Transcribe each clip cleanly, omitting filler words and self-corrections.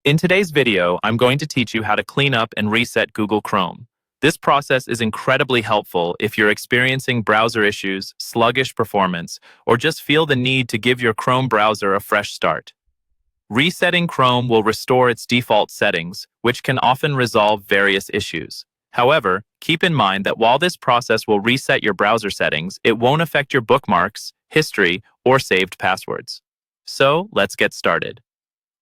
In today's video, I'm going to teach you how to clean up and reset Google Chrome. This process is incredibly helpful if you're experiencing browser issues, sluggish performance, or just feel the need to give your Chrome browser a fresh start. Resetting Chrome will restore its default settings, which can often resolve various issues. However, keep in mind that while this process will reset your browser settings, it won't affect your bookmarks, history, or saved passwords. So, let's get started.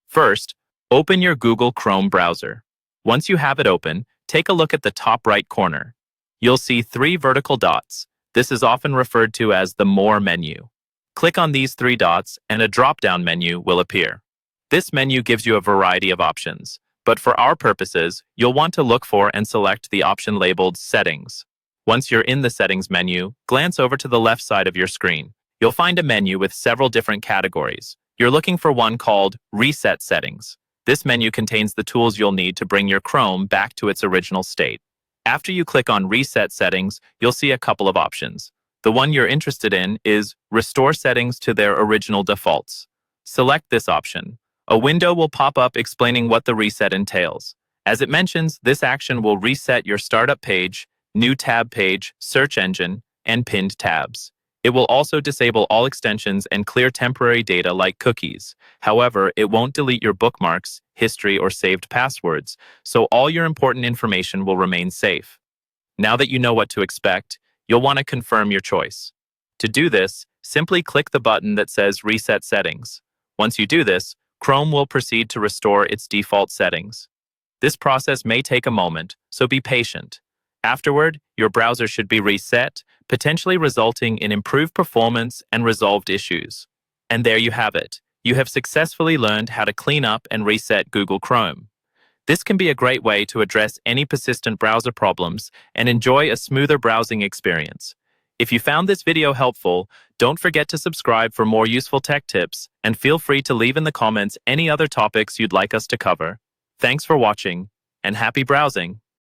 First, open your Google Chrome browser. Once you have it open, take a look at the top right corner. You'll see 3 vertical dots. This is often referred to as the More menu. Click on these 3 dots and a drop-down menu will appear. This menu gives you a variety of options, but for our purposes, you'll want to look for and select the option labeled Settings. Once you're in the Settings menu, glance over to the left side of your screen. You'll find a menu with several different categories. You're looking for one called Reset Settings. This menu contains the tools you'll need to bring your Chrome back to its original state. After you click on Reset Settings, you'll see a couple of options. The one you're interested in is Restore Settings to their original defaults. Select this option. A window will pop up explaining what the reset entails. As it mentions, this action will reset your startup page, new tab page, search engine, and pinned tabs. It will also disable all extensions and clear temporary data like cookies. However, it won't delete your bookmarks, history, or saved passwords, so all your important information will remain safe. Now that you know what to expect, you'll want to confirm your choice. To do this, simply click the button that says Reset Settings. Once you do this, Chrome will proceed to restore its default settings. This process may take a moment, so be patient. Afterward, your browser should be reset, potentially resulting in improved performance and resolved issues. And there you have it. You have successfully learned how to clean up and reset Google Chrome. This can be a great way to address any persistent browser problems and enjoy a smoother browsing experience. If you found this video helpful, don't forget to subscribe for more useful tech tips, and feel free to leave in the comments any other topics you'd like us to cover. Thanks for watching, and happy browsing!